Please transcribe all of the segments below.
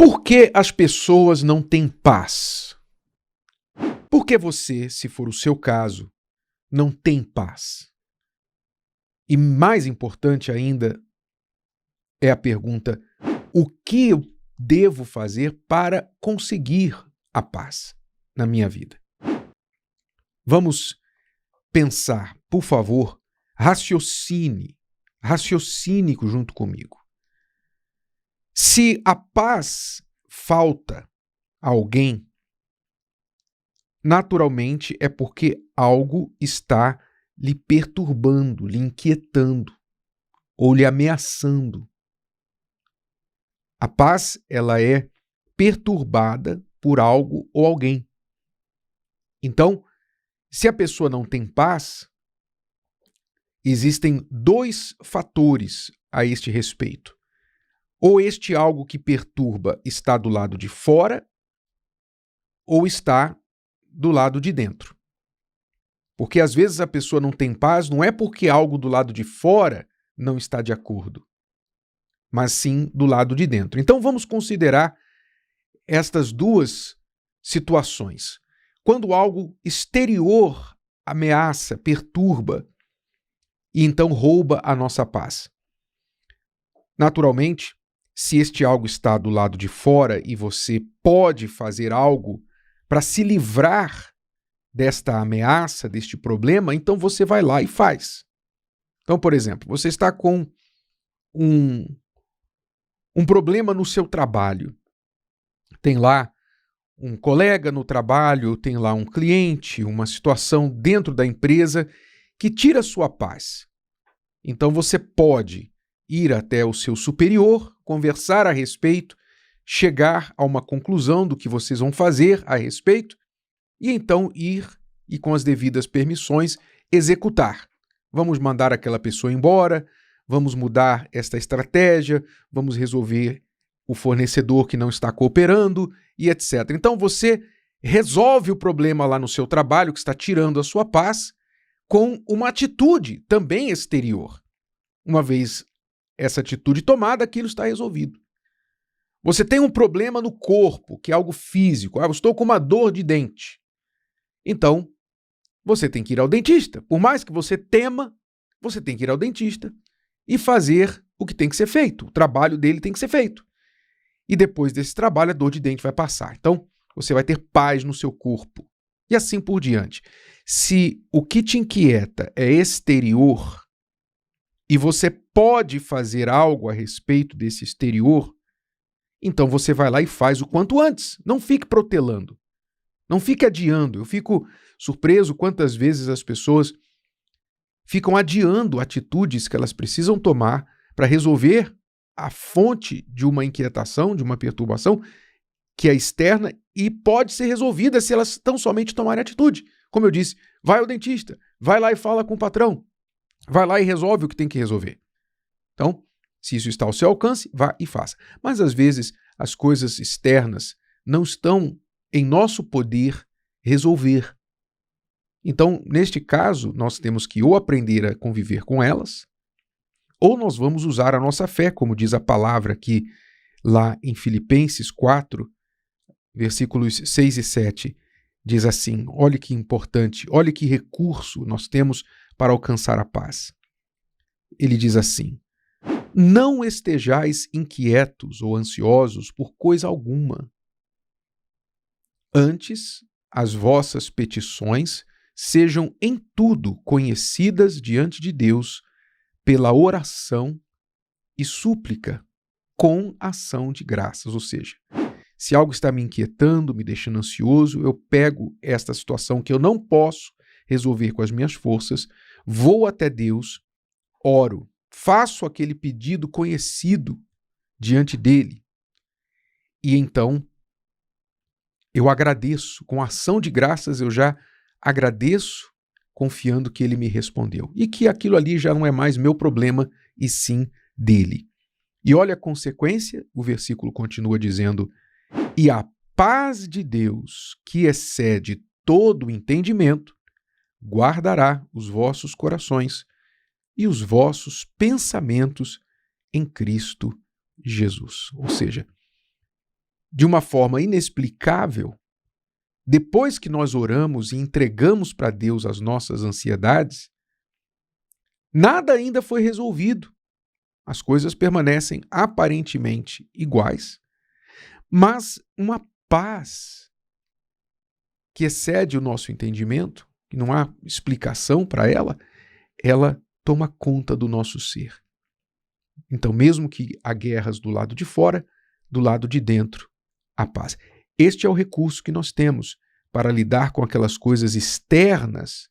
Por que as pessoas não têm paz? Por que você, se for o seu caso, não tem paz? E mais importante ainda é a pergunta: o que eu devo fazer para conseguir a paz na minha vida? Vamos pensar, por favor, raciocine junto comigo. Se a paz falta a alguém, naturalmente é porque algo está lhe perturbando, lhe inquietando ou lhe ameaçando. A paz, ela é perturbada por algo ou alguém. Então, se a pessoa não tem paz, existem dois fatores a este respeito. Ou este algo que perturba está do lado de fora, ou está do lado de dentro. Porque às vezes a pessoa não tem paz, não é porque algo do lado de fora não está de acordo, mas sim do lado de dentro. Então vamos considerar estas duas situações. Quando algo exterior ameaça, perturba e então rouba a nossa paz. Naturalmente, se este algo está do lado de fora e você pode fazer algo para se livrar desta ameaça, deste problema, então você vai lá e faz. Então, por exemplo, você está com um problema no seu trabalho. Tem lá um colega no trabalho, tem lá um cliente, uma situação dentro da empresa que tira a sua paz. Então você pode ir até o seu superior, conversar a respeito, chegar a uma conclusão do que vocês vão fazer a respeito e então ir e com as devidas permissões executar. Vamos mandar aquela pessoa embora, vamos mudar esta estratégia, vamos resolver o fornecedor que não está cooperando e etc. Então você resolve o problema lá no seu trabalho que está tirando a sua paz com uma atitude também exterior. Uma vez essa atitude tomada, aquilo está resolvido. Você tem um problema no corpo, que é algo físico. Eu estou com uma dor de dente. Então, você tem que ir ao dentista. Por mais que você tema, você tem que ir ao dentista e fazer o que tem que ser feito. O trabalho dele tem que ser feito. E depois desse trabalho, a dor de dente vai passar. Então, você vai ter paz no seu corpo. E assim por diante. Se o que te inquieta é exterior e você pode fazer algo a respeito desse exterior, então você vai lá e faz o quanto antes. Não fique protelando. Não fique adiando. Eu fico surpreso quantas vezes as pessoas ficam adiando atitudes que elas precisam tomar para resolver a fonte de uma inquietação, de uma perturbação que é externa e pode ser resolvida se elas tão somente tomarem atitude. Como eu disse, vai ao dentista, vai lá e fala com o patrão, vai lá e resolve o que tem que resolver. Então, se isso está ao seu alcance, vá e faça. Mas às vezes as coisas externas não estão em nosso poder resolver. Então, neste caso, nós temos que ou aprender a conviver com elas, ou nós vamos usar a nossa fé, como diz a palavra aqui lá em Filipenses 4, versículos 6 e 7, diz assim, olhe que importante, olhe que recurso nós temos para alcançar a paz. Ele diz assim, não estejais inquietos ou ansiosos por coisa alguma. Antes, as vossas petições sejam em tudo conhecidas diante de Deus pela oração e súplica com ação de graças. Ou seja, se algo está me inquietando, me deixando ansioso, eu pego esta situação que eu não posso resolver com as minhas forças, vou até Deus, oro, faço aquele pedido conhecido diante dele e então eu agradeço, com ação de graças eu já agradeço, confiando que ele me respondeu e que aquilo ali já não é mais meu problema e sim dele. E olha a consequência, o versículo continua dizendo, e a paz de Deus, que excede todo o entendimento, guardará os vossos corações e os vossos pensamentos em Cristo Jesus. Ou seja, de uma forma inexplicável, depois que nós oramos e entregamos para Deus as nossas ansiedades, nada ainda foi resolvido. As coisas permanecem aparentemente iguais, mas uma paz que excede o nosso entendimento, que não há explicação para ela toma conta do nosso ser. Então, mesmo que há guerras do lado de fora, do lado de dentro, há paz. Este é o recurso que nós temos para lidar com aquelas coisas externas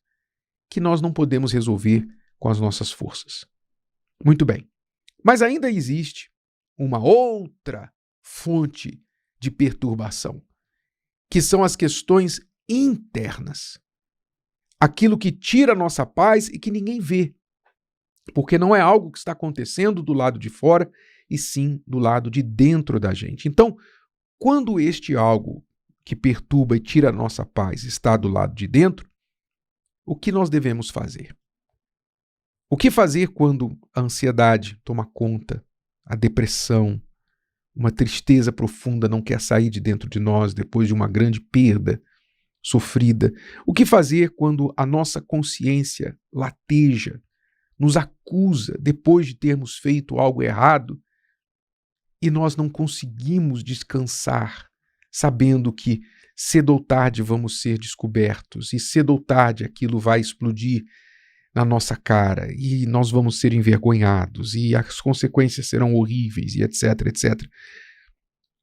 que nós não podemos resolver com as nossas forças. Muito bem. Mas ainda existe uma outra fonte de perturbação, que são as questões internas. Aquilo que tira a nossa paz e que ninguém vê, porque não é algo que está acontecendo do lado de fora, e sim do lado de dentro da gente. Então, quando este algo que perturba e tira a nossa paz está do lado de dentro, o que nós devemos fazer? O que fazer quando a ansiedade toma conta, a depressão, uma tristeza profunda não quer sair de dentro de nós depois de uma grande perda sofrida? O que fazer quando a nossa consciência lateja, nos acusa depois de termos feito algo errado e nós não conseguimos descansar, sabendo que cedo ou tarde vamos ser descobertos e cedo ou tarde aquilo vai explodir na nossa cara e nós vamos ser envergonhados e as consequências serão horríveis e etc, etc.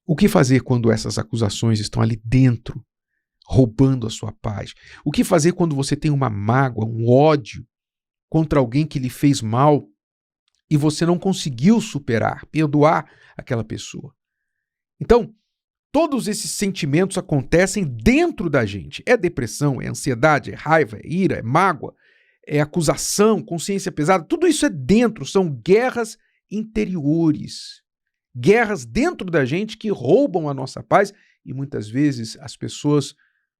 O que fazer quando essas acusações estão ali dentro, roubando a sua paz? O que fazer quando você tem uma mágoa, um ódio contra alguém que lhe fez mal e você não conseguiu superar, perdoar aquela pessoa? Então, todos esses sentimentos acontecem dentro da gente. É depressão, é ansiedade, é raiva, é ira, é mágoa, é acusação, consciência pesada. Tudo isso é dentro, são guerras interiores. Guerras dentro da gente que roubam a nossa paz e muitas vezes as pessoas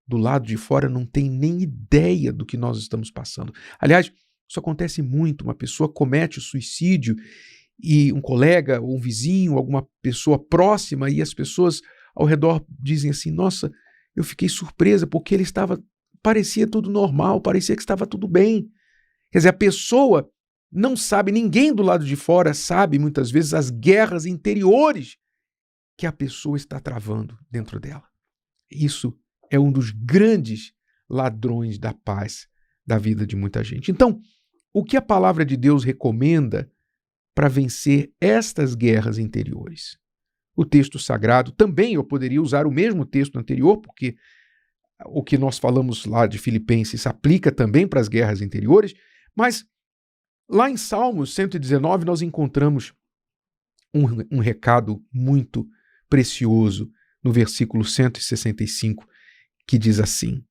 do lado de fora não têm nem ideia do que nós estamos passando. Aliás, isso acontece muito. Uma pessoa comete o suicídio e um colega ou um vizinho, alguma pessoa próxima, e as pessoas ao redor dizem assim: nossa, eu fiquei surpresa porque ele parecia tudo normal, parecia que estava tudo bem. Quer dizer, a pessoa não sabe, ninguém do lado de fora sabe muitas vezes as guerras interiores que a pessoa está travando dentro dela. Isso é um dos grandes ladrões da paz da vida de muita gente. Então, o que a palavra de Deus recomenda para vencer estas guerras interiores? O texto sagrado, também eu poderia usar o mesmo texto anterior, porque o que nós falamos lá de Filipenses aplica também para as guerras interiores, mas lá em Salmos 119 nós encontramos um recado muito precioso no versículo 165, que diz assim: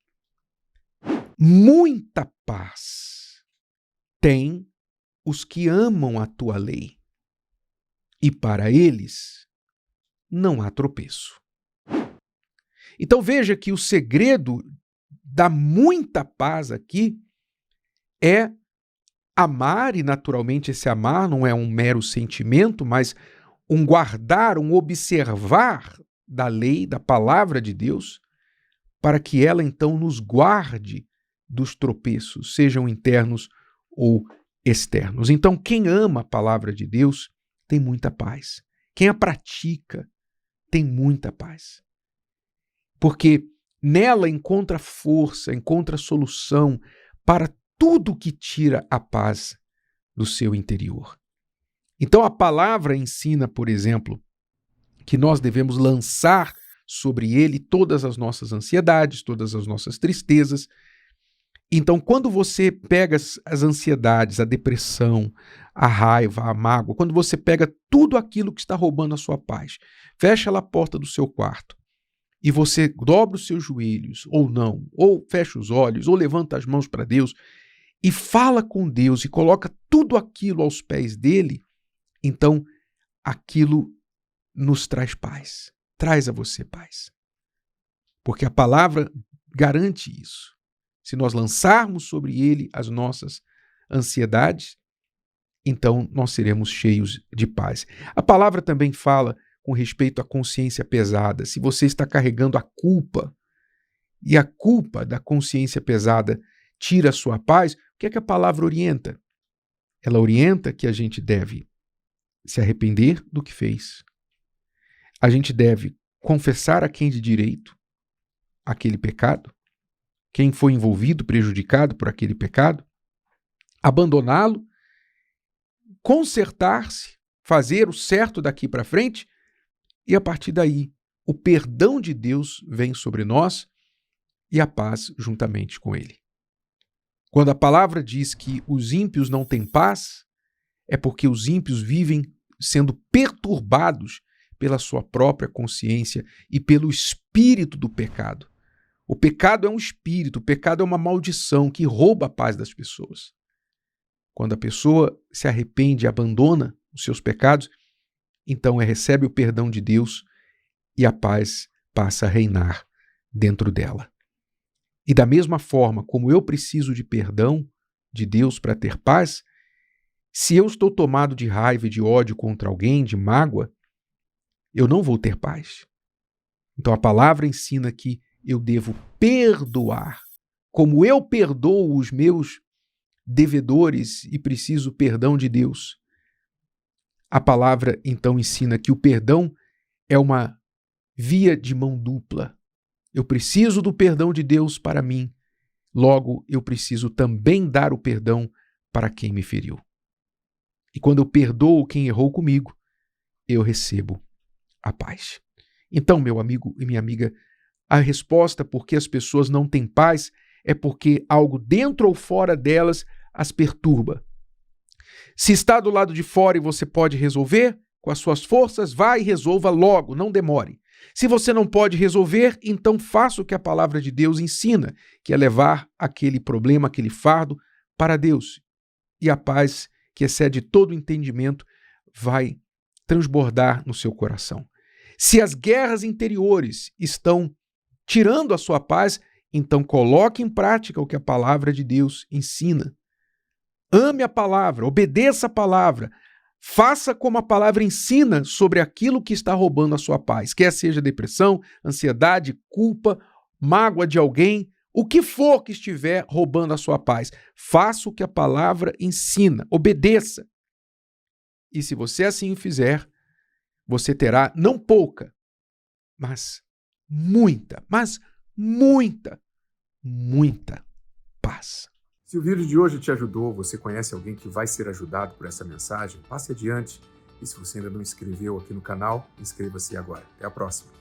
muita paz têm os que amam a tua lei, e para eles não há tropeço. Então veja que o segredo da muita paz aqui é amar, e naturalmente esse amar não é um mero sentimento, mas um guardar, um observar da lei, da palavra de Deus, para que ela então nos guarde dos tropeços, sejam internos ou externos. Então quem ama a palavra de Deus tem muita paz. Quem a pratica tem muita paz. Porque nela encontra força, encontra solução para tudo que tira a paz do seu interior. Então a palavra ensina, por exemplo, que nós devemos lançar sobre ele todas as nossas ansiedades, todas as nossas tristezas. Então, quando você pega as ansiedades, a depressão, a raiva, a mágoa, quando você pega tudo aquilo que está roubando a sua paz, fecha lá a porta do seu quarto e você dobra os seus joelhos, ou não, ou fecha os olhos, ou levanta as mãos para Deus e fala com Deus e coloca tudo aquilo aos pés dele, então aquilo nos traz paz, traz a você paz. Porque a palavra garante isso. Se nós lançarmos sobre ele as nossas ansiedades, então nós seremos cheios de paz. A palavra também fala, com respeito à consciência pesada, se você está carregando a culpa, e a culpa da consciência pesada tira a sua paz, o que é que a palavra orienta? Ela orienta que a gente deve se arrepender do que fez. A gente deve confessar a quem de direito aquele pecado, quem foi envolvido, prejudicado por aquele pecado, abandoná-lo, consertar-se, fazer o certo daqui para frente, e a partir daí o perdão de Deus vem sobre nós e a paz juntamente com ele. Quando a palavra diz que os ímpios não têm paz, é porque os ímpios vivem sendo perturbados pela sua própria consciência e pelo espírito do pecado. O pecado é um espírito, o pecado é uma maldição que rouba a paz das pessoas. Quando a pessoa se arrepende e abandona os seus pecados, então recebe o perdão de Deus e a paz passa a reinar dentro dela. E da mesma forma como eu preciso de perdão de Deus para ter paz, se eu estou tomado de raiva e de ódio contra alguém, de mágoa, eu não vou ter paz. Então a palavra ensina que eu devo perdoar. Como eu perdoo os meus devedores e preciso perdão de Deus, a palavra então ensina que o perdão é uma via de mão dupla. Eu preciso do perdão de Deus para mim, logo eu preciso também dar o perdão para quem me feriu. E quando eu perdoo quem errou comigo, eu recebo a paz. Então, meu amigo e minha amiga, a resposta por que as pessoas não têm paz é porque algo dentro ou fora delas as perturba. Se está do lado de fora e você pode resolver, com as suas forças, vá e resolva logo, não demore. Se você não pode resolver, então faça o que a palavra de Deus ensina, que é levar aquele problema, aquele fardo para Deus. E a paz, que excede todo o entendimento, vai transbordar no seu coração. Se as guerras interiores estão tirando a sua paz, então coloque em prática o que a palavra de Deus ensina. Ame a palavra, obedeça a palavra, faça como a palavra ensina sobre aquilo que está roubando a sua paz, quer seja depressão, ansiedade, culpa, mágoa de alguém, o que for que estiver roubando a sua paz. Faça o que a palavra ensina, obedeça. E se você assim o fizer, você terá não pouca, mas muita paz. Se o vídeo de hoje te ajudou, você conhece alguém que vai ser ajudado por essa mensagem, passe adiante. E se você ainda não inscreveu aqui no canal, inscreva-se agora. Até a próxima.